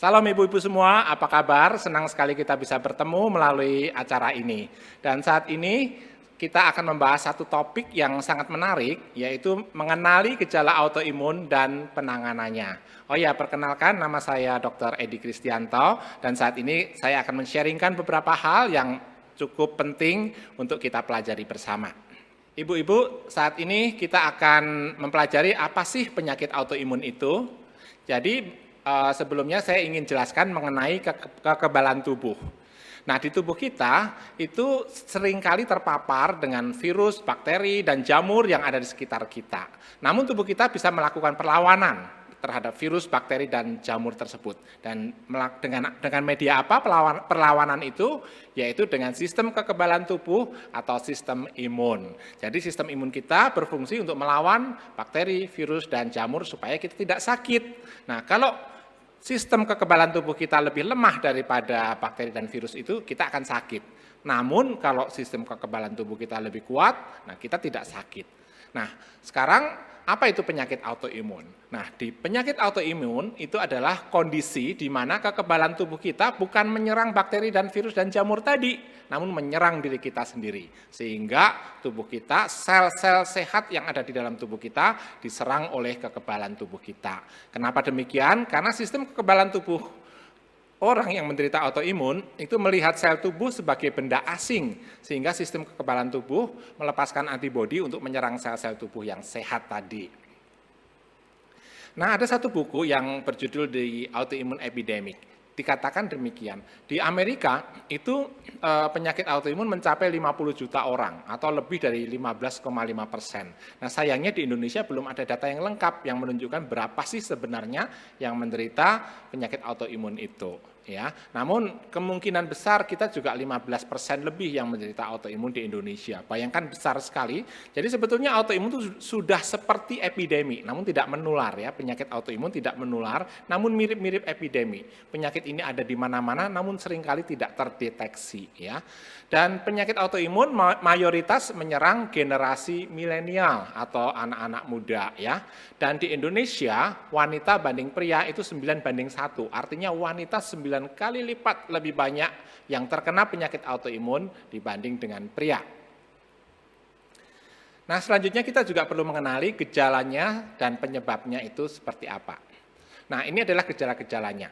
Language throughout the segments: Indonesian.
Salam ibu-ibu semua, apa kabar? Senang sekali kita bisa bertemu melalui acara ini. Dan saat ini kita akan membahas satu topik yang sangat menarik, yaitu mengenali gejala autoimun dan penanganannya. Oh ya, perkenalkan nama saya Dr. Edi Kristianto, dan saat ini saya akan men-sharingkan beberapa hal yang cukup penting untuk kita pelajari bersama. Ibu-ibu, saat ini kita akan mempelajari apa sih penyakit autoimun itu. Jadi, sebelumnya saya ingin jelaskan mengenai kekebalan tubuh. Nah, di tubuh kita itu seringkali terpapar dengan virus, bakteri, dan jamur yang ada di sekitar kita. Namun tubuh kita bisa melakukan perlawanan terhadap virus, bakteri, dan jamur tersebut. Dan dengan media apa perlawanan itu? Yaitu dengan sistem kekebalan tubuh atau sistem imun. Jadi sistem imun kita berfungsi untuk melawan bakteri, virus, dan jamur supaya kita tidak sakit. Nah, kalau sistem kekebalan tubuh kita lebih lemah daripada bakteri dan virus itu, kita akan sakit. Namun kalau sistem kekebalan tubuh kita lebih kuat, nah kita tidak sakit. Nah, sekarang apa itu penyakit autoimun? Nah, di penyakit autoimun itu adalah kondisi di mana kekebalan tubuh kita bukan menyerang bakteri dan virus dan jamur tadi, namun menyerang diri kita sendiri. Sehingga tubuh kita, sel-sel sehat yang ada di dalam tubuh kita diserang oleh kekebalan tubuh kita. Kenapa demikian? Karena sistem kekebalan tubuh orang yang menderita autoimun itu melihat sel tubuh sebagai benda asing, sehingga sistem kekebalan tubuh melepaskan antibodi untuk menyerang sel-sel tubuh yang sehat tadi. Nah, ada satu buku yang berjudul The Autoimmune Epidemic. Dikatakan demikian, di Amerika itu penyakit autoimun mencapai 50 juta orang atau lebih dari 15,5%. Nah, sayangnya di Indonesia belum ada data yang lengkap yang menunjukkan berapa sih sebenarnya yang menderita penyakit autoimun itu. Ya, namun kemungkinan besar kita juga 15% lebih yang menderita autoimun di Indonesia. Bayangkan besar sekali. Jadi sebetulnya autoimun itu sudah seperti epidemi, namun tidak menular ya. Penyakit autoimun tidak menular, namun mirip-mirip epidemi. Penyakit ini ada di mana-mana, namun seringkali tidak terdeteksi ya. Dan penyakit autoimun mayoritas menyerang generasi milenial atau anak-anak muda ya. Dan di Indonesia wanita banding pria itu 9:1, artinya wanita 9 kali lipat lebih banyak yang terkena penyakit autoimun dibanding dengan pria. Nah, selanjutnya kita juga perlu mengenali gejalanya dan penyebabnya itu seperti apa. Nah, ini adalah gejala-gejalanya.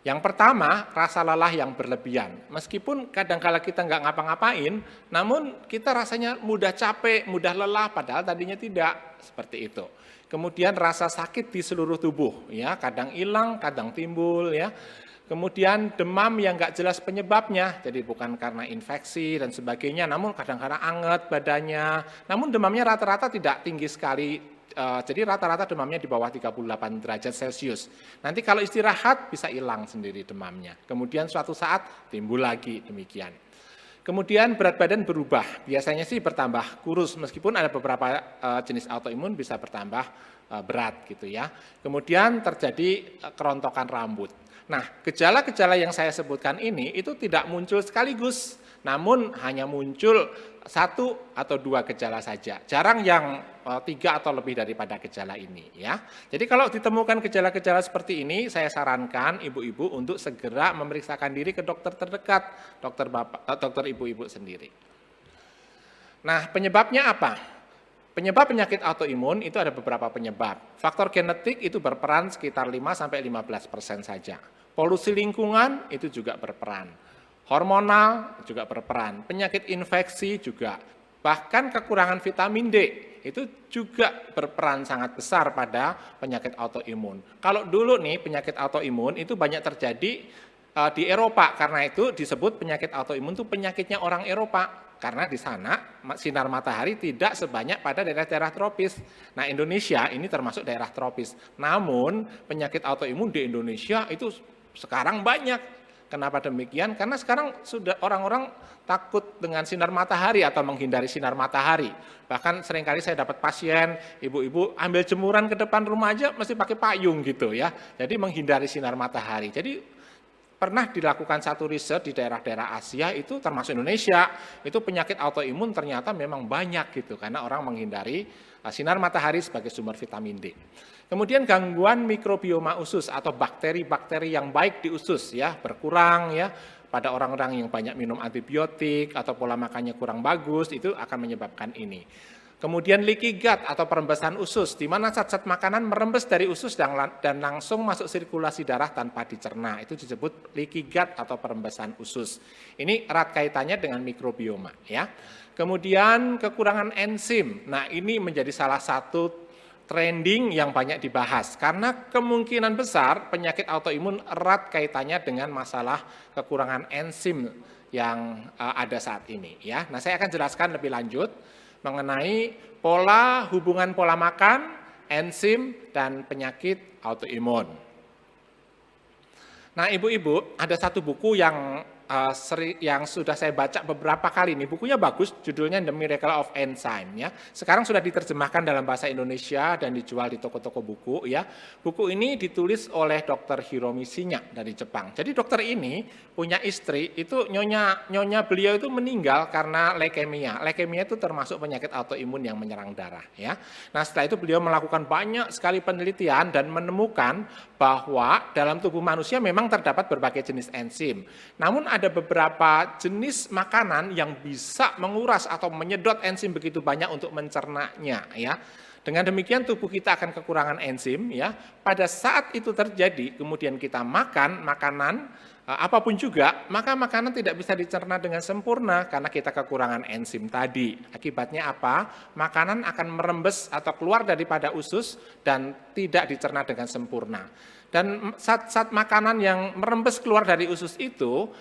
Yang pertama, rasa lelah yang berlebihan. Meskipun kadang-kala kita nggak ngapa-ngapain, namun kita rasanya mudah capek, mudah lelah, padahal tadinya tidak, seperti itu. Kemudian rasa sakit di seluruh tubuh, ya, kadang hilang, kadang timbul, ya. Kemudian demam yang nggak jelas penyebabnya, jadi bukan karena infeksi dan sebagainya, namun kadang-kadang anget badannya, namun demamnya rata-rata tidak tinggi sekali, jadi rata-rata demamnya di bawah 38 derajat Celcius. Nanti kalau istirahat bisa hilang sendiri demamnya, kemudian suatu saat timbul lagi demikian. Kemudian berat badan berubah, biasanya sih bertambah kurus, meskipun ada beberapa jenis autoimun bisa bertambah berat gitu ya. Kemudian terjadi kerontokan rambut. Nah, gejala-gejala yang saya sebutkan ini itu tidak muncul sekaligus, namun hanya muncul 1 atau 2 gejala saja. Jarang yang 3 atau lebih daripada gejala ini ya. Jadi kalau ditemukan gejala-gejala seperti ini, saya sarankan ibu-ibu untuk segera memeriksakan diri ke dokter terdekat, dokter ibu-ibu sendiri. Nah, penyebabnya apa? Penyebab penyakit autoimun itu ada beberapa penyebab. Faktor genetik itu berperan sekitar 5-15% saja. Polusi lingkungan itu juga berperan. Hormonal juga berperan. Penyakit infeksi juga. Bahkan kekurangan vitamin D itu juga berperan sangat besar pada penyakit autoimun. Kalau dulu nih penyakit autoimun itu banyak terjadi di Eropa, karena itu disebut penyakit autoimun itu penyakitnya orang Eropa. Karena di sana sinar matahari tidak sebanyak pada daerah-daerah tropis. Nah, Indonesia ini termasuk daerah tropis. Namun penyakit autoimun di Indonesia itu sekarang banyak. Kenapa demikian? Karena sekarang sudah orang-orang takut dengan sinar matahari atau menghindari sinar matahari. Bahkan seringkali saya dapat pasien, ibu-ibu ambil jemuran ke depan rumah aja mesti pakai payung gitu ya. Jadi menghindari sinar matahari. Jadi pernah dilakukan satu riset di daerah-daerah Asia itu termasuk Indonesia, itu penyakit autoimun ternyata memang banyak gitu karena orang menghindari sinar matahari sebagai sumber vitamin D. Kemudian gangguan mikrobioma usus atau bakteri-bakteri yang baik di usus ya berkurang ya pada orang-orang yang banyak minum antibiotik atau pola makannya kurang bagus itu akan menyebabkan ini. Kemudian leaky gut atau perembesan usus, di mana zat-zat makanan merembes dari usus dan langsung masuk sirkulasi darah tanpa dicerna. Itu disebut leaky gut atau perembesan usus. Ini erat kaitannya dengan mikrobioma. Ya. Kemudian kekurangan enzim. Nah ini menjadi salah satu trending yang banyak dibahas. Karena kemungkinan besar penyakit autoimun erat kaitannya dengan masalah kekurangan enzim yang ada saat ini. Ya. Nah saya akan jelaskan lebih lanjut mengenai hubungan pola makan, enzim, dan penyakit autoimun. Nah, ibu-ibu, ada satu buku yang sudah saya baca beberapa kali. Ini bukunya bagus, judulnya The Miracle of Enzyme. Ya. Sekarang sudah diterjemahkan dalam bahasa Indonesia dan dijual di toko-toko buku. Ya. Buku ini ditulis oleh Dr. Hiromi Shinya dari Jepang. Jadi dokter ini punya istri, itu nyonya beliau itu meninggal karena leukemia. Leukemia itu termasuk penyakit autoimun yang menyerang darah. Ya. Nah setelah itu beliau melakukan banyak sekali penelitian dan menemukan bahwa dalam tubuh manusia memang terdapat berbagai jenis enzim. Namun ada beberapa jenis makanan yang bisa menguras atau menyedot enzim begitu banyak untuk mencernanya. Ya. Dengan demikian tubuh kita akan kekurangan enzim. Ya. Pada saat itu terjadi, kemudian kita makan makanan apapun juga, maka makanan tidak bisa dicerna dengan sempurna karena kita kekurangan enzim tadi. Akibatnya apa? Makanan akan merembes atau keluar daripada usus dan tidak dicerna dengan sempurna. Dan zat-zat makanan yang merembes keluar dari usus itu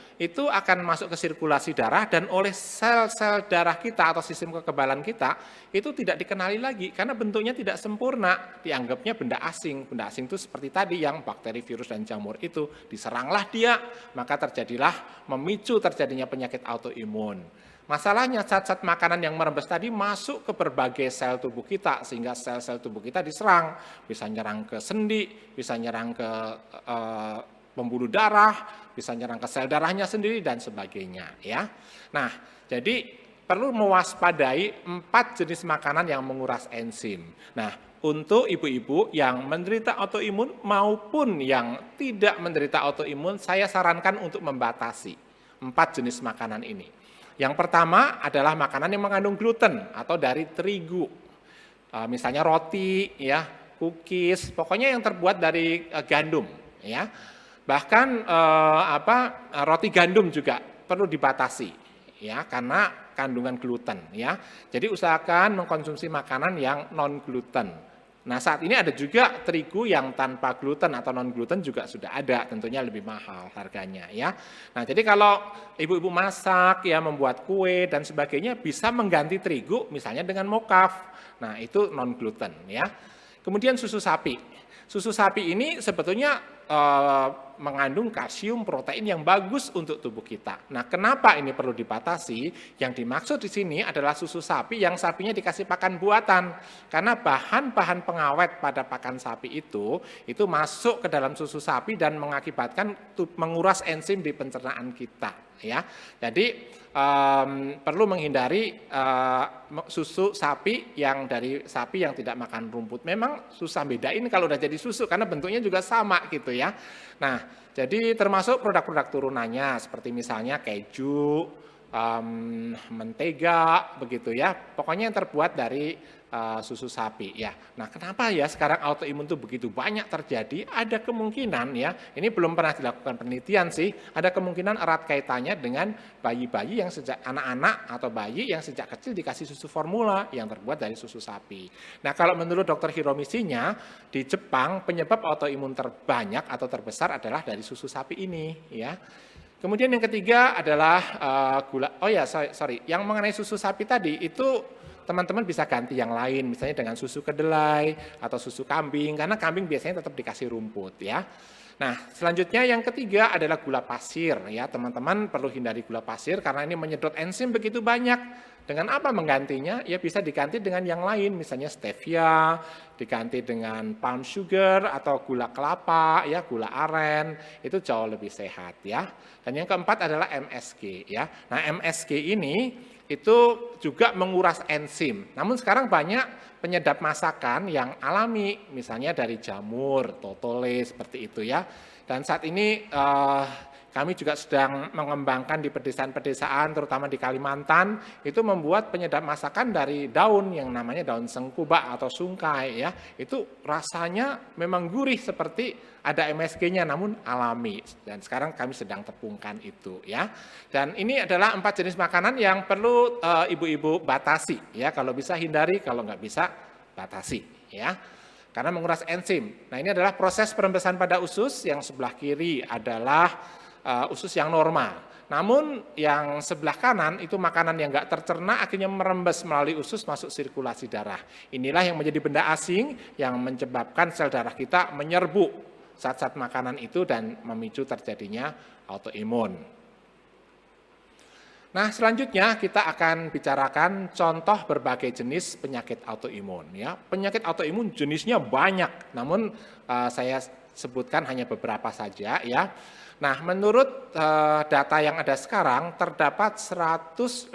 akan masuk ke sirkulasi darah dan oleh sel-sel darah kita atau sistem kekebalan kita itu tidak dikenali lagi karena bentuknya tidak sempurna, dianggapnya benda asing. Benda asing itu seperti tadi yang bakteri, virus, dan jamur itu diseranglah dia, maka terjadilah memicu terjadinya penyakit autoimun. Masalahnya zat-zat makanan yang merembes tadi masuk ke berbagai sel tubuh kita sehingga sel-sel tubuh kita diserang, bisa nyerang ke sendi, bisa nyerang ke pembuluh darah, bisa nyerang ke sel darahnya sendiri dan sebagainya ya. Nah, jadi perlu mewaspadai 4 jenis makanan yang menguras enzim. Nah, untuk ibu-ibu yang menderita autoimun maupun yang tidak menderita autoimun, saya sarankan untuk membatasi 4 jenis makanan ini. Yang pertama adalah makanan yang mengandung gluten atau dari terigu. Misalnya roti, ya, cookies, pokoknya yang terbuat dari gandum, ya. Bahkan roti gandum juga perlu dibatasi, ya, karena kandungan gluten, ya. Jadi usahakan mengkonsumsi makanan yang non gluten. Nah saat ini ada juga terigu yang tanpa gluten atau non gluten juga sudah ada, tentunya lebih mahal harganya ya. Nah jadi kalau ibu-ibu masak ya membuat kue dan sebagainya bisa mengganti terigu misalnya dengan mokaf. Nah itu non gluten ya. Kemudian susu sapi. Susu sapi ini sebetulnya mengandung kalsium, protein yang bagus untuk tubuh kita. Nah, kenapa ini perlu dibatasi? Yang dimaksud di sini adalah susu sapi yang sapinya dikasih pakan buatan. Karena bahan-bahan pengawet pada pakan sapi itu masuk ke dalam susu sapi dan mengakibatkan menguras enzim di pencernaan kita. Ya, jadi perlu menghindari susu sapi yang dari sapi yang tidak makan rumput. Memang susah bedain kalau udah jadi susu karena bentuknya juga sama gitu ya. Nah, jadi termasuk produk-produk turunannya seperti misalnya keju, mentega, begitu ya. Pokoknya yang terbuat dari susu sapi ya. Nah, kenapa ya sekarang autoimun itu begitu banyak terjadi? Ada kemungkinan ya, ini belum pernah dilakukan penelitian sih, ada kemungkinan erat kaitannya dengan bayi-bayi yang sejak anak-anak atau bayi yang sejak kecil dikasih susu formula yang terbuat dari susu sapi. Nah, kalau menurut Dr. Hiromi Shinya, di Jepang penyebab autoimun terbanyak atau terbesar adalah dari susu sapi ini ya. Kemudian yang ketiga adalah gula. Oh ya, sorry. Yang mengenai susu sapi tadi itu teman-teman bisa ganti yang lain, misalnya dengan susu kedelai atau susu kambing, karena kambing biasanya tetap dikasih rumput ya. Nah, selanjutnya yang ketiga adalah gula pasir ya. Teman-teman perlu hindari gula pasir karena ini menyedot enzim begitu banyak. Dengan apa menggantinya? Ya bisa diganti dengan yang lain, misalnya stevia, diganti dengan palm sugar atau gula kelapa ya, gula aren, itu jauh lebih sehat ya. Dan yang keempat adalah MSG ya. Nah, MSG ini itu juga menguras enzim. Namun sekarang banyak penyedap masakan yang alami, misalnya dari jamur, totole, seperti itu ya. Dan saat ini kami juga sedang mengembangkan di pedesaan-pedesaan, terutama di Kalimantan, itu membuat penyedap masakan dari daun yang namanya daun sengkuba atau sungkai ya. Itu rasanya memang gurih seperti ada MSG-nya namun alami. Dan sekarang kami sedang tepungkan itu ya. Dan ini adalah 4 jenis makanan yang perlu ibu-ibu batasi ya. Kalau bisa hindari, kalau nggak bisa batasi ya. Karena menguras enzim. Nah, ini adalah proses perembesan pada usus. Yang sebelah kiri adalah usus yang normal. Namun yang sebelah kanan itu makanan yang nggak tercerna akhirnya merembes melalui usus masuk sirkulasi darah. Inilah yang menjadi benda asing yang menyebabkan sel darah kita menyerbu zat-zat makanan itu dan memicu terjadinya autoimun. Nah, selanjutnya kita akan bicarakan contoh berbagai jenis penyakit autoimun ya. Penyakit autoimun jenisnya banyak, namun saya sebutkan hanya beberapa saja ya. Nah, menurut data yang ada sekarang terdapat 157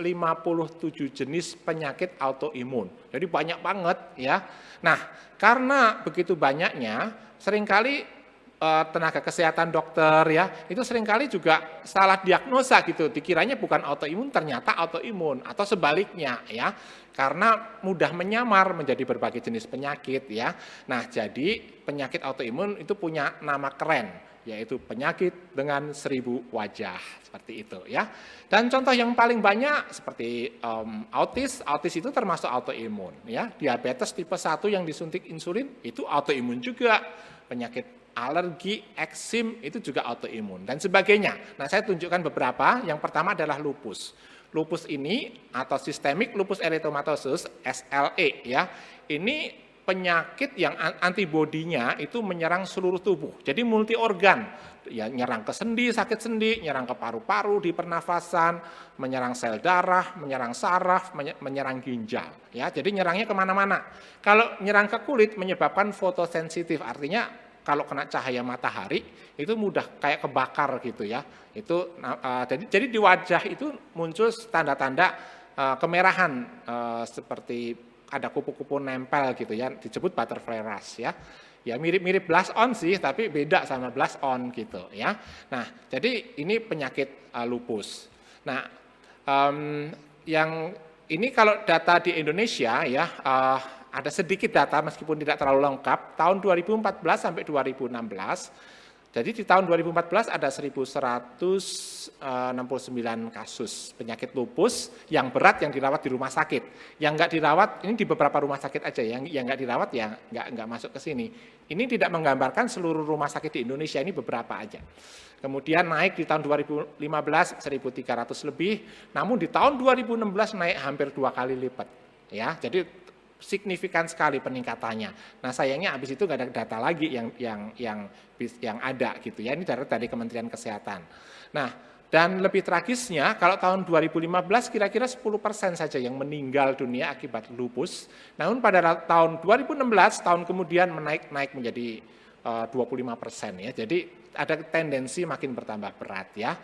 jenis penyakit autoimun. Jadi banyak banget ya. Nah, karena begitu banyaknya, seringkali tenaga kesehatan dokter ya, itu seringkali juga salah diagnosa gitu. Dikiranya bukan autoimun, ternyata autoimun atau sebaliknya ya. Karena mudah menyamar menjadi berbagai jenis penyakit ya. Nah, jadi penyakit autoimun itu punya nama keren, yaitu penyakit dengan 1000 wajah, seperti itu ya. Dan contoh yang paling banyak seperti autis itu termasuk autoimun ya. Diabetes tipe 1 yang disuntik insulin itu autoimun juga. Penyakit alergi, eksim itu juga autoimun dan sebagainya. Nah, saya tunjukkan beberapa. Yang pertama adalah lupus. Lupus ini atau systemic lupus erythematosus SLE ya. Ini penyakit yang antibodinya itu menyerang seluruh tubuh. Jadi multi organ, ya nyerang ke sendi, sakit sendi, nyerang ke paru-paru di pernafasan, menyerang sel darah, menyerang saraf, menyerang ginjal. Ya, jadi nyerangnya kemana-mana. Kalau nyerang ke kulit menyebabkan fotosensitif, artinya kalau kena cahaya matahari itu mudah kayak kebakar gitu ya. Itu jadi di wajah itu muncul tanda-tanda kemerahan seperti ada kupu-kupu nempel gitu ya, disebut butterfly rash ya. Ya mirip-mirip blast on sih, tapi beda sama blast on gitu ya. Nah, jadi ini penyakit lupus. Nah, yang ini kalau data di Indonesia ya, ada sedikit data meskipun tidak terlalu lengkap, tahun 2014 sampai 2016. Jadi di tahun 2014 ada 1.169 kasus penyakit lupus yang berat yang dirawat di rumah sakit. Yang enggak dirawat, ini di beberapa rumah sakit aja, yang enggak dirawat ya enggak masuk ke sini. Ini tidak menggambarkan seluruh rumah sakit di Indonesia, ini beberapa aja. Kemudian naik di tahun 2015 1.300 lebih, namun di tahun 2016 naik hampir 2 kali lipat. Ya, jadi signifikan sekali peningkatannya. Nah, sayangnya habis itu nggak ada data lagi yang ada gitu ya. Ini data dari Kementerian Kesehatan. Nah, dan lebih tragisnya kalau tahun 2015 kira-kira 10% saja yang meninggal dunia akibat lupus. Namun pada tahun 2016 tahun kemudian naik menjadi 25% ya. Jadi ada tendensi makin bertambah berat ya.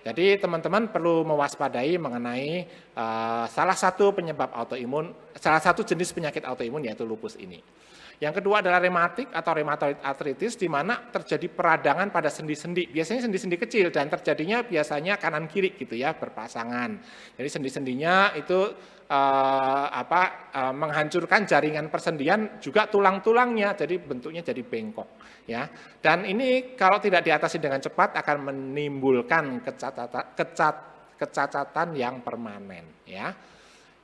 Jadi teman-teman perlu mewaspadai mengenai salah satu penyebab autoimun, salah satu jenis penyakit autoimun yaitu lupus ini. Yang kedua adalah rematik atau rheumatoid arthritis, di mana terjadi peradangan pada sendi-sendi. Biasanya sendi-sendi kecil dan terjadinya biasanya kanan kiri gitu ya, berpasangan. Jadi sendi-sendinya itu menghancurkan jaringan persendian, juga tulang-tulangnya, jadi bentuknya jadi bengkok ya. Dan ini kalau tidak diatasi dengan cepat akan menimbulkan kecacatan yang permanen ya.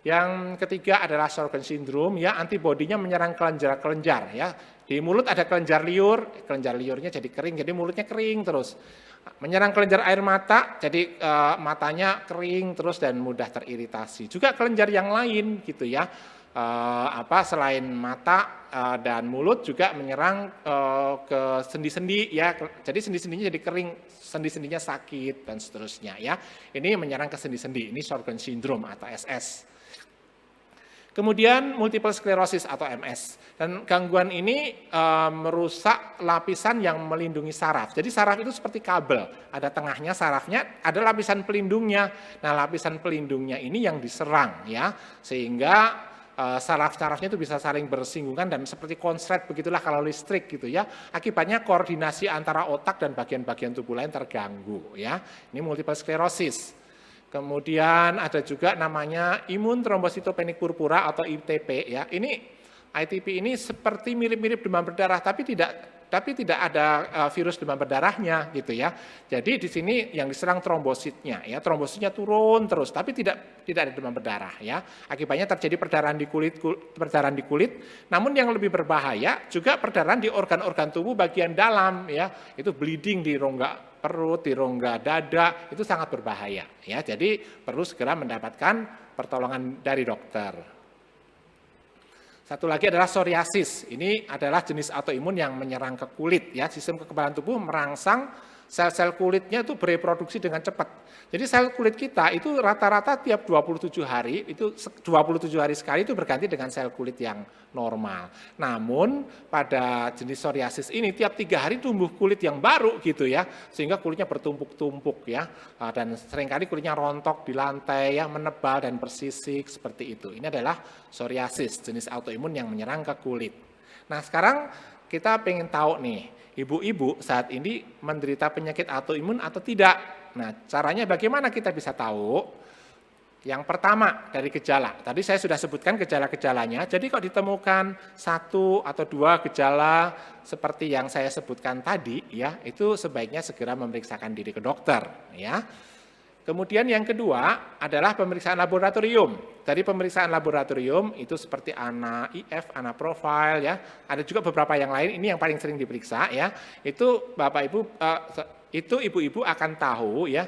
Yang ketiga adalah Sjögren's syndrome ya, antibodinya menyerang kelenjar-kelenjar ya. Di mulut ada kelenjar liurnya jadi kering, jadi mulutnya kering terus. Menyerang kelenjar air mata, jadi matanya kering terus dan mudah teriritasi. Juga kelenjar yang lain gitu ya. Selain mata dan mulut juga menyerang ke sendi-sendi ya. Jadi sendi-sendinya jadi kering, sendi-sendinya sakit dan seterusnya ya. Ini menyerang ke sendi-sendi. Ini Sjögren's syndrome atau SS. Kemudian multiple sclerosis atau MS. Dan gangguan ini merusak lapisan yang melindungi saraf. Jadi saraf itu seperti kabel, ada tengahnya sarafnya, ada lapisan pelindungnya. Nah, lapisan pelindungnya ini yang diserang ya, sehingga saraf-sarafnya itu bisa saling bersinggungan dan seperti konslet begitulah kalau listrik gitu ya. Akibatnya koordinasi antara otak dan bagian-bagian tubuh lain terganggu ya. Ini multiple sclerosis. Kemudian ada juga namanya imun trombositopenik purpura atau ITP ya. Ini ITP ini seperti mirip-mirip demam berdarah tapi tidak ada virus demam berdarahnya gitu ya. Jadi di sini yang diserang trombositnya ya, trombositnya turun terus tapi tidak ada demam berdarah ya. Akibatnya terjadi perdarahan di kulit. Namun yang lebih berbahaya juga perdarahan di organ-organ tubuh bagian dalam ya. Itu bleeding di rongga perut, di rongga dada, itu sangat berbahaya ya. Jadi perlu segera mendapatkan pertolongan dari dokter. Satu lagi adalah psoriasis. Ini adalah jenis autoimun yang menyerang ke kulit ya. Sistem kekebalan tubuh merangsang sel-sel kulitnya itu bereproduksi dengan cepat. Jadi sel kulit kita itu rata-rata tiap 27 hari, itu 27 hari sekali itu berganti dengan sel kulit yang normal. Namun pada jenis psoriasis ini tiap 3 hari tumbuh kulit yang baru gitu ya, sehingga kulitnya bertumpuk-tumpuk ya, dan seringkali kulitnya rontok di lantai ya, menebal dan bersisik seperti itu. Ini adalah psoriasis, jenis autoimun yang menyerang ke kulit. Nah sekarang kita pengen tahu nih, ibu-ibu saat ini menderita penyakit autoimun atau tidak. Nah, caranya bagaimana kita bisa tahu? Yang pertama dari gejala. Tadi saya sudah sebutkan gejala-gejalanya. Jadi kalau ditemukan 1 atau 2 gejala seperti yang saya sebutkan tadi, ya, itu sebaiknya segera memeriksakan diri ke dokter, ya. Kemudian yang kedua adalah pemeriksaan laboratorium. Dari pemeriksaan laboratorium itu seperti ANA-IF, ANA profile ya. Ada juga beberapa yang lain, ini yang paling sering diperiksa ya. Itu Bapak Ibu itu ibu-ibu akan tahu ya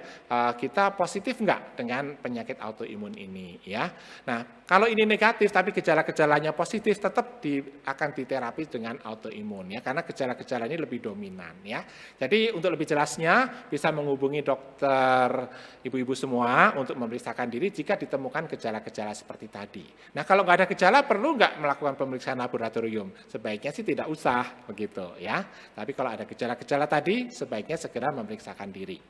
kita positif enggak dengan penyakit autoimun ini ya. Nah, kalau ini negatif tapi gejala-gejalanya positif tetap akan diterapi dengan autoimun ya karena gejala-gejalanya lebih dominan ya. Jadi untuk lebih jelasnya bisa menghubungi dokter ibu-ibu semua untuk memeriksakan diri jika ditemukan gejala-gejala seperti tadi. Nah, kalau nggak ada gejala perlu nggak melakukan pemeriksaan laboratorium? Sebaiknya sih tidak usah begitu ya. Tapi kalau ada gejala-gejala tadi sebaiknya segera memeriksakan diri.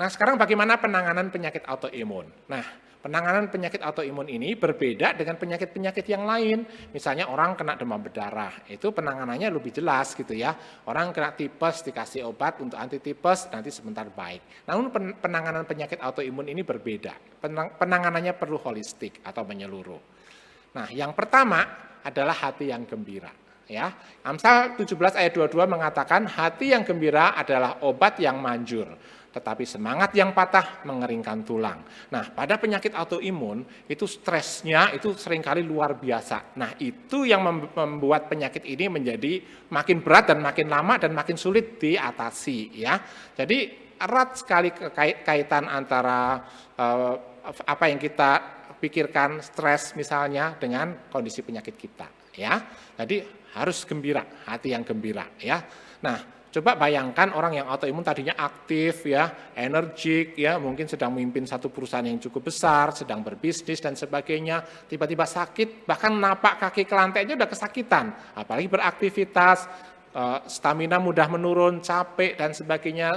Nah, sekarang bagaimana penanganan penyakit autoimun? Nah, penanganan penyakit autoimun ini berbeda dengan penyakit-penyakit yang lain. Misalnya orang kena demam berdarah, itu penanganannya lebih jelas gitu ya. Orang kena tipes dikasih obat untuk anti tipes, nanti sebentar baik. Namun penanganan penyakit autoimun ini berbeda. Penanganannya perlu holistik atau menyeluruh. Nah, yang pertama adalah hati yang gembira. Ya, Amsal 17 ayat 22 mengatakan hati yang gembira adalah obat yang manjur, tetapi semangat yang patah mengeringkan tulang. Nah, pada penyakit autoimun itu stresnya itu seringkali luar biasa. Nah, itu yang membuat penyakit ini menjadi makin berat dan makin lama dan makin sulit diatasi ya. Jadi erat sekali kaitan antara apa yang kita pikirkan stres misalnya dengan kondisi penyakit kita ya. Jadi harus gembira, hati yang gembira ya. Nah, coba bayangkan orang yang autoimun tadinya aktif ya, energik ya, mungkin sedang memimpin satu perusahaan yang cukup besar, sedang berbisnis dan sebagainya, tiba-tiba sakit, bahkan napak kaki ke lantai aja udah kesakitan, apalagi beraktivitas, stamina mudah menurun, capek dan sebagainya,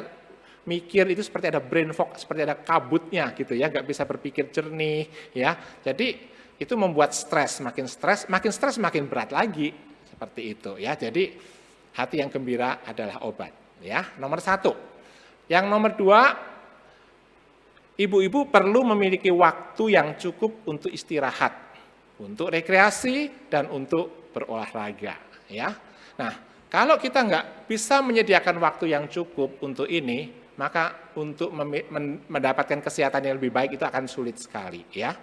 mikir itu seperti ada brain fog, seperti ada kabutnya gitu ya, nggak bisa berpikir jernih ya. Jadi itu membuat stres makin berat lagi. Seperti itu ya. Jadi hati yang gembira adalah obat ya. Nomor 1. Yang nomor 2, ibu-ibu perlu memiliki waktu yang cukup untuk istirahat, untuk rekreasi dan untuk berolahraga ya. Nah, kalau kita nggak bisa menyediakan waktu yang cukup untuk ini, maka untuk mendapatkan kesehatan yang lebih baik itu akan sulit sekali ya.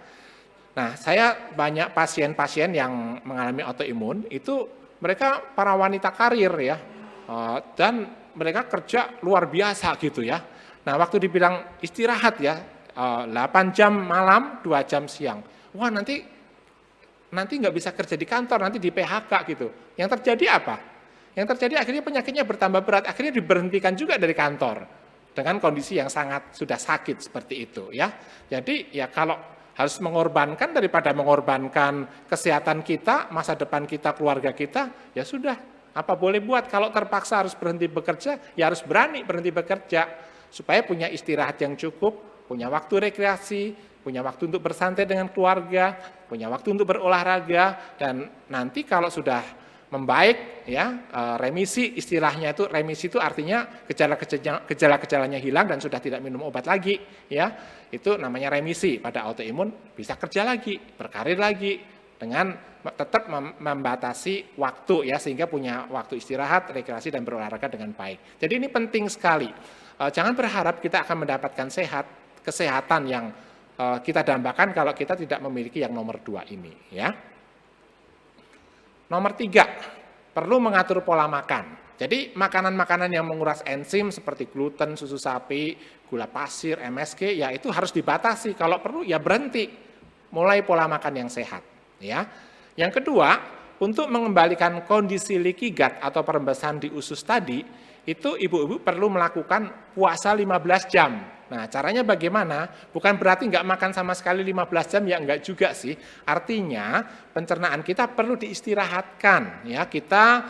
Nah, saya banyak pasien-pasien yang mengalami autoimun itu mereka para wanita karir ya, dan mereka kerja luar biasa gitu ya. Nah, waktu dibilang istirahat ya, 8 jam malam, 2 jam siang. Wah, nanti nggak bisa kerja di kantor, nanti di PHK gitu. Yang terjadi apa? Yang terjadi akhirnya penyakitnya bertambah berat, akhirnya diberhentikan juga dari kantor dengan kondisi yang sangat sudah sakit seperti itu ya. Jadi ya kalau harus mengorbankan daripada mengorbankan kesehatan kita, masa depan kita, keluarga kita, ya sudah, apa boleh buat. Kalau terpaksa harus berhenti bekerja, ya harus berani berhenti bekerja, supaya punya istirahat yang cukup, punya waktu rekreasi, punya waktu untuk bersantai dengan keluarga, punya waktu untuk berolahraga, dan nanti kalau sudah membaik, ya remisi istilahnya itu, remisi itu artinya gejala-gejalanya hilang dan sudah tidak minum obat lagi, ya itu namanya remisi. Pada autoimun bisa kerja lagi, berkarir lagi dengan tetap membatasi waktu, ya sehingga punya waktu istirahat, rekreasi dan berolahraga dengan baik. Jadi ini penting sekali. Jangan berharap kita akan mendapatkan kesehatan yang kita dambakan kalau kita tidak memiliki yang nomor 2 ini, ya. Nomor 3, perlu mengatur pola makan. Jadi makanan-makanan yang menguras enzim seperti gluten, susu sapi, gula pasir, MSG, ya itu harus dibatasi. Kalau perlu ya berhenti, mulai pola makan yang sehat. Ya. Yang kedua, untuk mengembalikan kondisi leaky gut atau perembesan di usus tadi, itu ibu-ibu perlu melakukan puasa 15 jam. Nah, caranya bagaimana? Bukan berarti nggak makan sama sekali 15 jam, ya enggak juga sih. Artinya, pencernaan kita perlu diistirahatkan. Ya, kita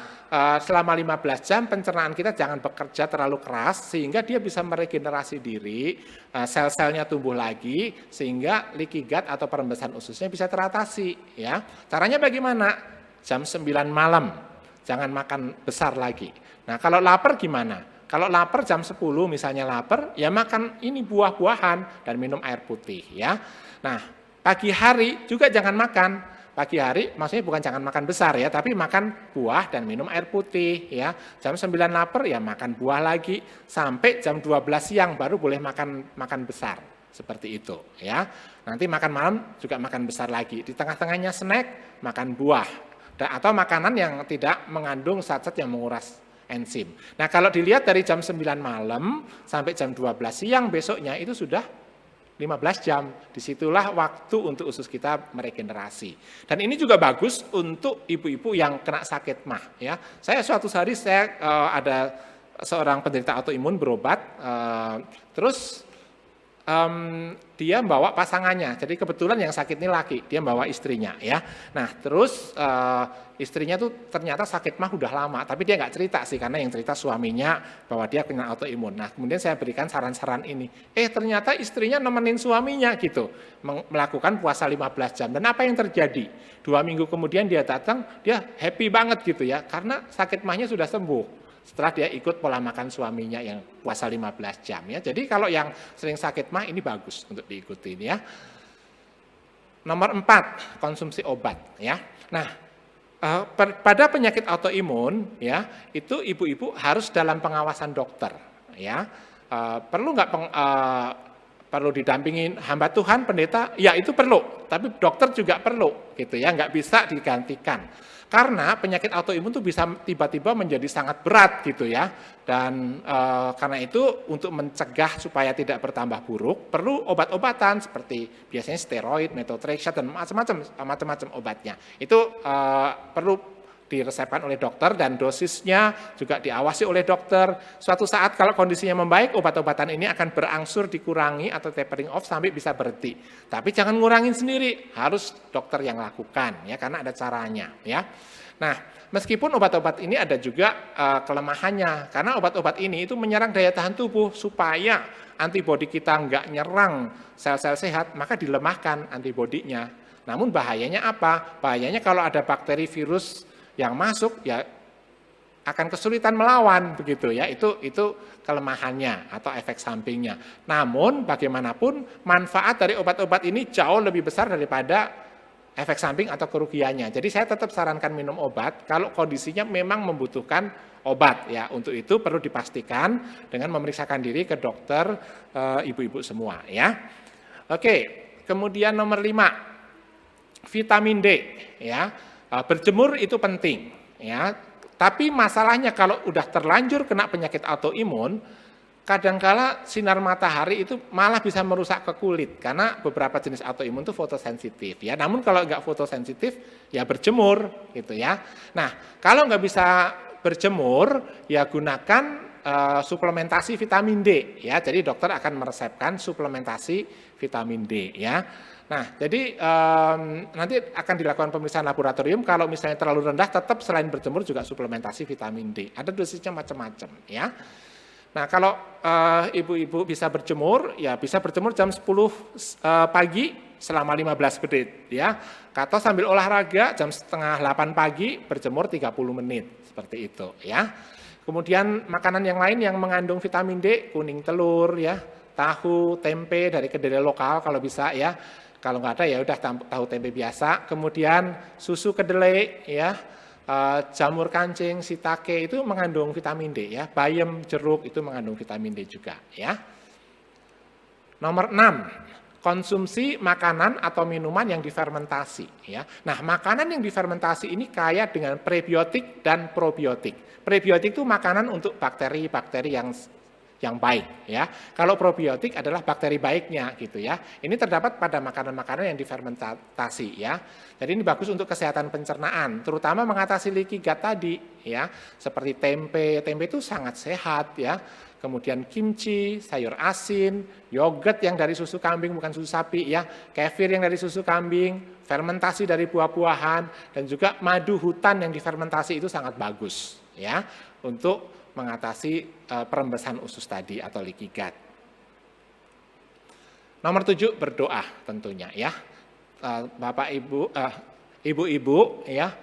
selama 15 jam pencernaan kita jangan bekerja terlalu keras sehingga dia bisa meregenerasi diri, sel-selnya tumbuh lagi sehingga leaky gut atau perembesan ususnya bisa teratasi. Ya, caranya bagaimana? Jam 9 malam, jangan makan besar lagi. Nah, kalau lapar gimana? Kalau lapar jam 10 misalnya lapar, ya makan ini buah-buahan dan minum air putih, ya. Nah, pagi hari juga jangan makan. Pagi hari maksudnya bukan jangan makan besar ya, tapi makan buah dan minum air putih, ya. Jam 9 lapar ya makan buah lagi sampai jam 12 siang baru boleh makan besar. Seperti itu, ya. Nanti makan malam juga makan besar lagi. Di tengah-tengahnya snack, makan buah atau makanan yang tidak mengandung zat-zat yang menguras enzim. Nah, kalau dilihat dari jam 9 malam sampai jam 12 siang besoknya itu sudah 15 jam. Disitulah waktu untuk usus kita meregenerasi. Dan ini juga bagus untuk ibu-ibu yang kena sakit mah. Ya, suatu hari saya ada seorang penderita autoimun berobat, terus dia bawa pasangannya. Jadi kebetulan yang sakit ini laki, dia bawa istrinya, ya. Nah, terus istrinya tuh ternyata sakit mah udah lama, tapi dia nggak cerita sih karena yang cerita suaminya bahwa dia kena autoimun. Nah, kemudian saya berikan saran-saran ini. Ternyata istrinya nemenin suaminya gitu, melakukan puasa 15 jam. Dan apa yang terjadi? 2 minggu kemudian dia datang, dia happy banget gitu ya, karena sakit mahnya sudah sembuh. Setelah dia ikut pola makan suaminya yang puasa 15 jam, ya. Jadi kalau yang sering sakit mah ini bagus untuk diikuti, ya. Nomor 4, konsumsi obat, ya. Nah, pada penyakit autoimun, ya, itu ibu-ibu harus dalam pengawasan dokter, ya. Perlu didampingin hamba Tuhan, pendeta, ya itu perlu, tapi dokter juga perlu, gitu ya, nggak bisa digantikan. Karena penyakit autoimun itu bisa tiba-tiba menjadi sangat berat gitu ya. Dan karena itu untuk mencegah supaya tidak bertambah buruk, perlu obat-obatan seperti biasanya steroid, methotrexate dan macam-macam obatnya. Itu perlu diresepkan oleh dokter dan dosisnya juga diawasi oleh dokter. Suatu saat kalau kondisinya membaik, obat-obatan ini akan berangsur dikurangi atau tapering off sampai bisa berhenti. Tapi jangan ngurangin sendiri, harus dokter yang lakukan ya karena ada caranya ya. Nah, meskipun obat-obat ini ada juga kelemahannya karena obat-obat ini itu menyerang daya tahan tubuh supaya antibodi kita nggak nyerang sel-sel sehat, maka dilemahkan antibodinya. Namun bahayanya apa? Bahayanya kalau ada bakteri virus yang masuk ya akan kesulitan melawan begitu ya, itu kelemahannya atau efek sampingnya. Namun bagaimanapun manfaat dari obat-obat ini jauh lebih besar daripada efek samping atau kerugiannya. Jadi saya tetap sarankan minum obat kalau kondisinya memang membutuhkan obat ya. Untuk itu perlu dipastikan dengan memeriksakan diri ke dokter ibu-ibu semua ya. Oke, kemudian nomor 5, vitamin D ya. Berjemur itu penting ya, tapi masalahnya kalau udah terlanjur kena penyakit autoimun, kadangkala sinar matahari itu malah bisa merusak ke kulit karena beberapa jenis autoimun itu fotosensitif ya. Namun kalau nggak fotosensitif ya berjemur gitu ya. Nah, kalau nggak bisa berjemur ya gunakan suplementasi vitamin D ya. Jadi dokter akan meresepkan suplementasi vitamin D ya. Nah, jadi nanti akan dilakukan pemeriksaan laboratorium. Kalau misalnya terlalu rendah, tetap selain berjemur juga suplementasi vitamin D. Ada dosisnya macam-macam ya. Nah, kalau ibu-ibu bisa berjemur, ya bisa berjemur jam 10 pagi selama 15 menit ya. Atau sambil olahraga jam setengah 8 pagi berjemur 30 menit seperti itu ya. Kemudian makanan yang lain yang mengandung vitamin D, kuning telur ya, tahu, tempe dari kedelai lokal kalau bisa ya. Kalau nggak ada ya udah tahu tempe biasa. Kemudian susu kedelai ya. Jamur kancing, shiitake itu mengandung vitamin D ya, bayam, jeruk itu mengandung vitamin D juga ya. Nomor 6, konsumsi makanan atau minuman yang difermentasi ya. Nah, makanan yang difermentasi ini kaya dengan prebiotik dan probiotik. Prebiotik itu makanan untuk bakteri-bakteri yang baik ya. Kalau probiotik adalah bakteri baiknya gitu ya. Ini terdapat pada makanan-makanan yang difermentasi ya. Jadi ini bagus untuk kesehatan pencernaan, terutama mengatasi leaky gut tadi ya. Seperti tempe, tempe itu sangat sehat ya. Kemudian kimchi, sayur asin, yogurt yang dari susu kambing bukan susu sapi ya, kefir yang dari susu kambing, fermentasi dari buah-buahan, dan juga madu hutan yang difermentasi itu sangat bagus ya untuk mengatasi perembesan usus tadi atau leaky gut. Nomor 7, berdoa tentunya ya. Bapak Ibu, ibu-ibu ya,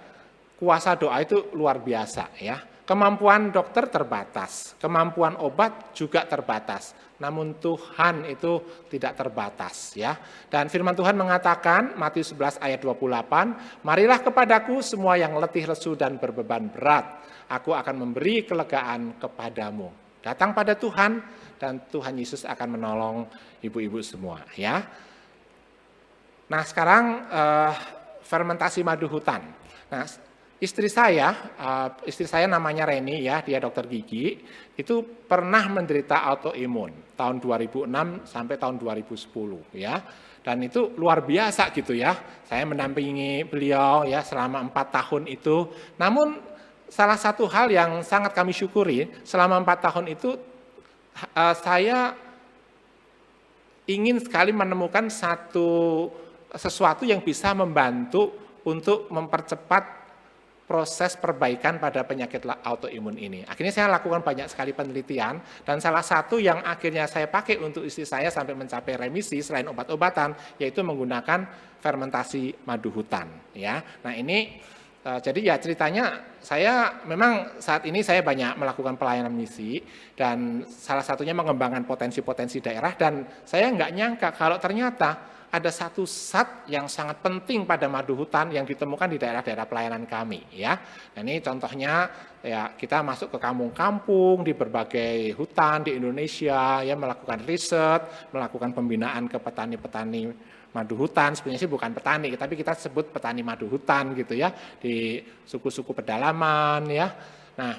kuasa doa itu luar biasa ya. Kemampuan dokter terbatas, kemampuan obat juga terbatas. Namun Tuhan itu tidak terbatas ya. Dan firman Tuhan mengatakan, Matius 11 ayat 28, marilah kepadaku semua yang letih lesu dan berbeban berat, aku akan memberi kelegaan kepadamu. Datang pada Tuhan dan Tuhan Yesus akan menolong ibu-ibu semua ya. Nah sekarang fermentasi madu hutan. Nah istri saya namanya Reni ya, dia dokter gigi, itu pernah menderita autoimun tahun 2006 sampai tahun 2010 ya. Dan itu luar biasa gitu ya. Saya mendampingi beliau ya selama 4 tahun itu. Namun salah satu hal yang sangat kami syukuri selama 4 tahun itu saya ingin sekali menemukan sesuatu yang bisa membantu untuk mempercepat proses perbaikan pada penyakit autoimun ini. Akhirnya saya lakukan banyak sekali penelitian, dan salah satu yang akhirnya saya pakai untuk istri saya sampai mencapai remisi selain obat-obatan, yaitu menggunakan fermentasi madu hutan. Ya, nah ini jadi ya ceritanya saya memang saat ini saya banyak melakukan pelayanan misi, dan salah satunya mengembangkan potensi-potensi daerah, dan saya nggak nyangka kalau ternyata ada satu zat yang sangat penting pada madu hutan yang ditemukan di daerah-daerah pelayanan kami ya. Nah, ini contohnya ya, kita masuk ke kampung-kampung di berbagai hutan di Indonesia ya, melakukan riset, melakukan pembinaan ke petani-petani madu hutan. Sebenarnya sih bukan petani, tapi kita sebut petani madu hutan gitu ya, di suku-suku pedalaman ya. Nah,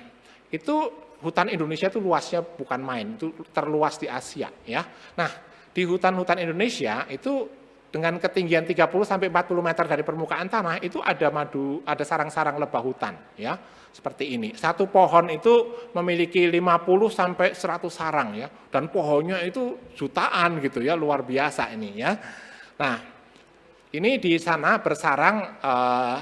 itu hutan Indonesia itu luasnya bukan main, itu terluas di Asia ya. Nah, di hutan-hutan Indonesia itu dengan ketinggian 30 sampai 40 meter dari permukaan tanah itu ada sarang-sarang lebah hutan ya. Seperti ini. Satu pohon itu memiliki 50 sampai 100 sarang ya, dan pohonnya itu jutaan gitu ya, luar biasa ini ya. Nah, ini di sana bersarang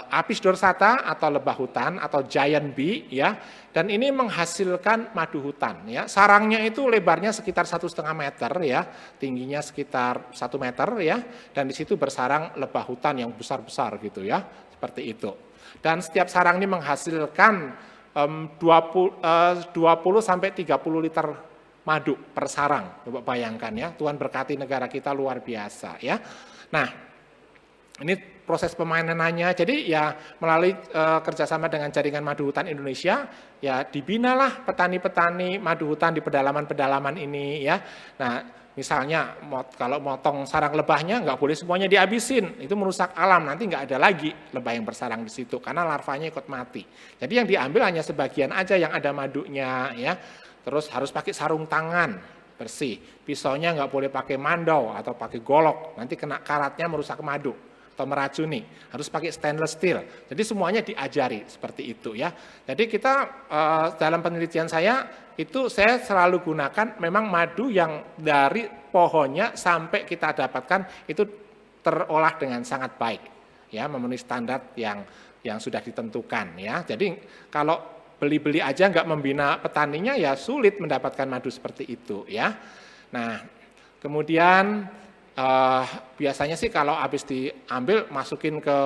Apis dorsata atau lebah hutan atau giant bee ya, dan ini menghasilkan madu hutan ya. Sarangnya itu lebarnya sekitar 1,5 meter ya, tingginya sekitar 1 meter ya, dan di situ bersarang lebah hutan yang besar-besar gitu ya, seperti itu. Dan setiap sarang ini menghasilkan 20 sampai 30 liter madu per sarang. Coba bayangkan ya, Tuhan berkati negara kita luar biasa ya. Nah, ini proses pemainannya, jadi ya melalui kerjasama dengan Jaringan Madu Hutan Indonesia, ya dibinalah petani-petani madu hutan di pedalaman-pedalaman ini ya. Nah, misalnya kalau motong sarang lebahnya nggak boleh semuanya dihabisin, itu merusak alam, nanti nggak ada lagi lebah yang bersarang di situ karena larvanya ikut mati. Jadi yang diambil hanya sebagian aja yang ada madunya ya. Terus harus pakai sarung tangan bersih, pisaunya nggak boleh pakai mandau atau pakai golok, nanti kena karatnya merusak madu. atau meracuni, harus pakai stainless steel. Jadi semuanya diajari seperti itu ya. Jadi kita dalam penelitian saya itu saya selalu gunakan memang madu yang dari pohonnya sampai kita dapatkan itu terolah dengan sangat baik ya, memenuhi standar yang sudah ditentukan ya. Jadi kalau beli-beli aja nggak membina petaninya ya sulit mendapatkan madu seperti itu ya. Nah, kemudian biasanya sih kalau habis diambil masukin ke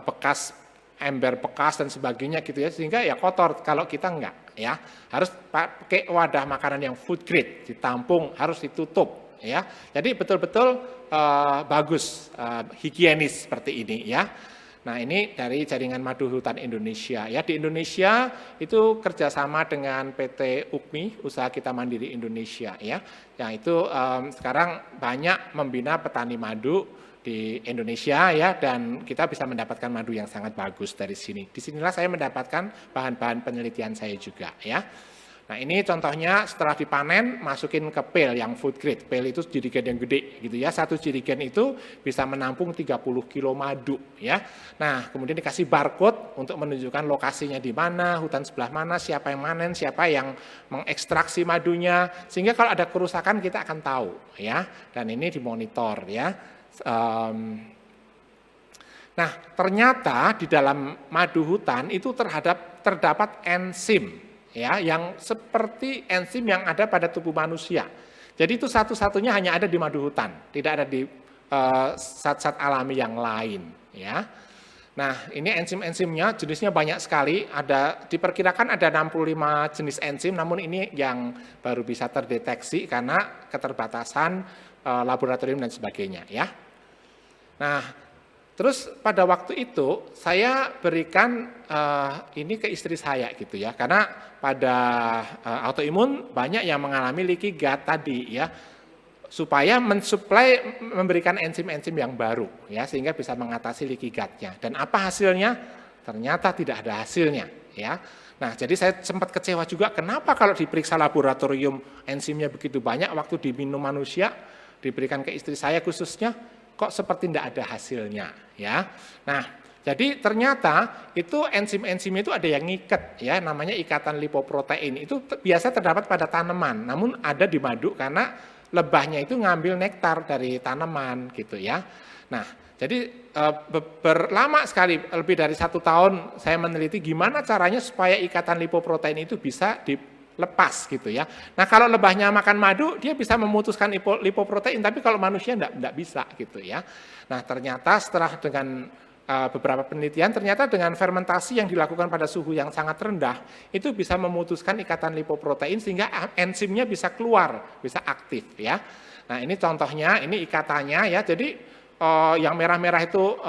bekas ember bekas dan sebagainya gitu ya, sehingga ya kotor. Kalau kita enggak ya, harus pakai wadah makanan yang food grade, ditampung, harus ditutup ya. Jadi betul-betul bagus, higienis seperti ini ya. Nah, ini dari Jaringan Madu Hutan Indonesia ya. Di Indonesia itu kerjasama dengan PT UKMI, Usaha Kita Mandiri Indonesia ya. Yang itu sekarang banyak membina petani madu di Indonesia ya, dan kita bisa mendapatkan madu yang sangat bagus dari sini. Disinilah saya mendapatkan bahan-bahan penelitian saya juga ya. Nah, ini contohnya setelah dipanen masukin ke pail yang food grade. Pail itu jerigen yang gede gitu ya. Satu jerigen itu bisa menampung 30 kilo madu ya. Nah, kemudian dikasih barcode untuk menunjukkan lokasinya di mana, hutan sebelah mana, siapa yang manen, siapa yang mengekstraksi madunya, sehingga kalau ada kerusakan kita akan tahu ya. Dan ini dimonitor ya. Nah, ternyata di dalam madu hutan itu terdapat enzim ya, yang seperti enzim yang ada pada tubuh manusia. Jadi itu satu-satunya hanya ada di madu hutan, tidak ada di zat-zat alami yang lain ya. Nah, ini enzim-enzimnya jenisnya banyak sekali, diperkirakan ada 65 jenis enzim, namun ini yang baru bisa terdeteksi karena keterbatasan laboratorium dan sebagainya ya. Nah, terus pada waktu itu saya berikan ini ke istri saya gitu ya, karena pada autoimun banyak yang mengalami leaky gut tadi ya, supaya mensuplai memberikan enzim-enzim yang baru ya, sehingga bisa mengatasi leaky gut-nya. Dan apa hasilnya? Ternyata tidak ada hasilnya ya. Nah, jadi saya sempat kecewa juga, kenapa kalau diperiksa laboratorium enzimnya begitu banyak, waktu diminum manusia, diberikan ke istri saya khususnya, kok seperti tidak ada hasilnya ya. Nah, jadi ternyata itu enzim-enzim itu ada yang ngikat ya, namanya ikatan lipoprotein. Itu biasa terdapat pada tanaman, namun ada di madu karena lebahnya itu ngambil nektar dari tanaman gitu ya. Nah, jadi berlama sekali, lebih dari 1 tahun saya meneliti gimana caranya supaya ikatan lipoprotein itu bisa dilepas gitu ya. Nah, kalau lebahnya makan madu, dia bisa memutuskan lipoprotein, tapi kalau manusia enggak bisa gitu ya. Nah, ternyata setelah dengan beberapa penelitian, ternyata dengan fermentasi yang dilakukan pada suhu yang sangat rendah, itu bisa memutuskan ikatan lipoprotein sehingga enzimnya bisa keluar, bisa aktif ya. Nah, ini contohnya, ini ikatannya ya. Jadi yang merah-merah itu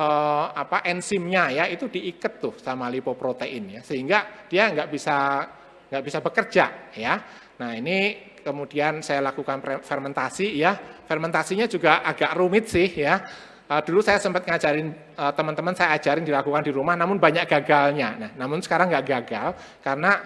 enzimnya ya, itu diikat tuh sama lipoprotein ya, sehingga dia nggak bisa bekerja ya. Nah, ini kemudian saya lakukan fermentasi ya. Fermentasinya juga agak rumit sih ya. Dulu saya sempat ngajarin teman-teman, saya ajarin dilakukan di rumah, namun banyak gagalnya. Nah, namun sekarang nggak gagal karena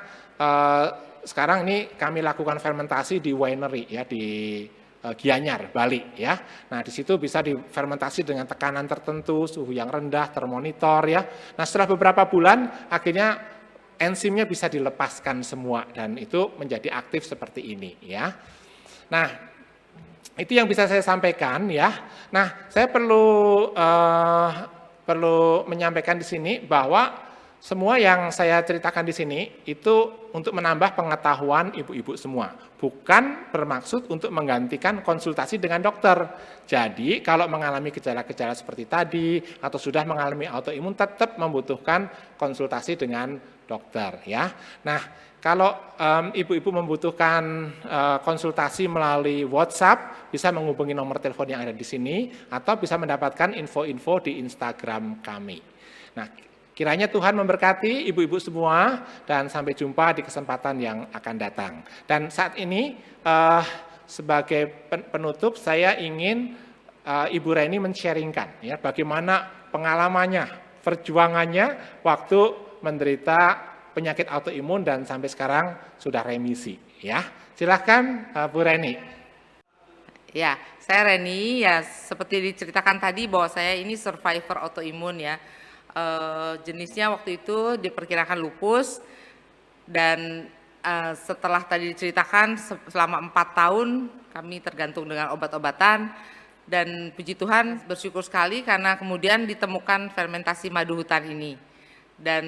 sekarang ini kami lakukan fermentasi di winery ya, di Gianyar, Bali ya. Nah, di situ bisa difermentasi dengan tekanan tertentu, suhu yang rendah, termonitor ya. Nah, setelah beberapa bulan akhirnya enzimnya bisa dilepaskan semua dan itu menjadi aktif seperti ini ya. Nah, itu yang bisa saya sampaikan ya. Nah, saya perlu menyampaikan di sini bahwa semua yang saya ceritakan di sini itu untuk menambah pengetahuan ibu-ibu semua, bukan bermaksud untuk menggantikan konsultasi dengan dokter. Jadi, kalau mengalami gejala-gejala seperti tadi atau sudah mengalami autoimun, tetap membutuhkan konsultasi dengan dokter ya. Nah, kalau ibu-ibu membutuhkan konsultasi melalui WhatsApp, bisa menghubungi nomor telepon yang ada di sini atau bisa mendapatkan info-info di Instagram kami. Nah, kiranya Tuhan memberkati ibu-ibu semua dan sampai jumpa di kesempatan yang akan datang. Dan saat ini sebagai penutup saya ingin Ibu Reni men-sharingkan ya bagaimana pengalamannya, perjuangannya waktu menderita penyakit autoimun dan sampai sekarang sudah remisi ya. Silakan Bu Reni. Ya, saya Reni, ya seperti diceritakan tadi bahwa saya ini survivor autoimun ya. Jenisnya waktu itu diperkirakan lupus dan setelah tadi diceritakan selama 4 tahun kami tergantung dengan obat-obatan dan puji Tuhan bersyukur sekali karena kemudian ditemukan fermentasi madu hutan ini. Dan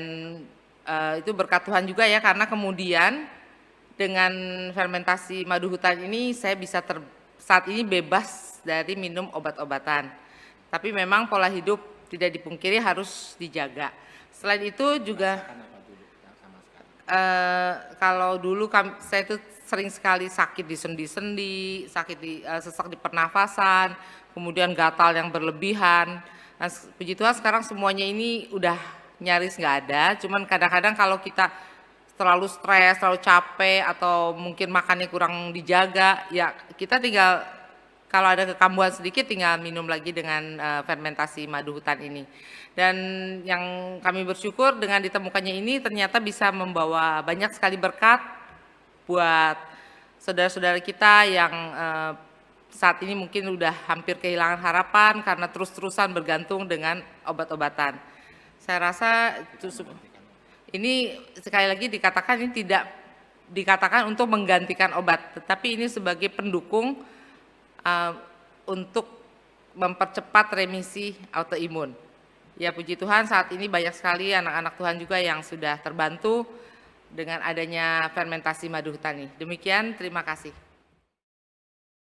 itu berkat Tuhan juga ya karena kemudian dengan fermentasi madu hutan ini saya bisa saat ini bebas dari minum obat-obatan. Tapi memang pola hidup tidak dipungkiri harus dijaga. Selain itu juga kalau dulu saya itu sering sekali sakit di sendi-sendi, sakit di sesak di pernafasan, kemudian gatal yang berlebihan. Nah, puji Tuhan sekarang semuanya ini udah nyaris nggak ada. Cuman kadang-kadang kalau kita terlalu stres, terlalu capek, atau mungkin makannya kurang dijaga, ya kita tinggal kalau ada kekambuhan sedikit tinggal minum lagi dengan fermentasi madu hutan ini. Dan yang kami bersyukur dengan ditemukannya ini ternyata bisa membawa banyak sekali berkat buat saudara-saudara kita yang saat ini mungkin udah hampir kehilangan harapan karena terus-terusan bergantung dengan obat-obatan. Saya rasa ini sekali lagi dikatakan ini tidak dikatakan untuk menggantikan obat, tetapi ini sebagai pendukung untuk mempercepat remisi autoimun. Ya puji Tuhan saat ini banyak sekali anak-anak Tuhan juga yang sudah terbantu dengan adanya fermentasi madu hutan ini. Demikian, terima kasih.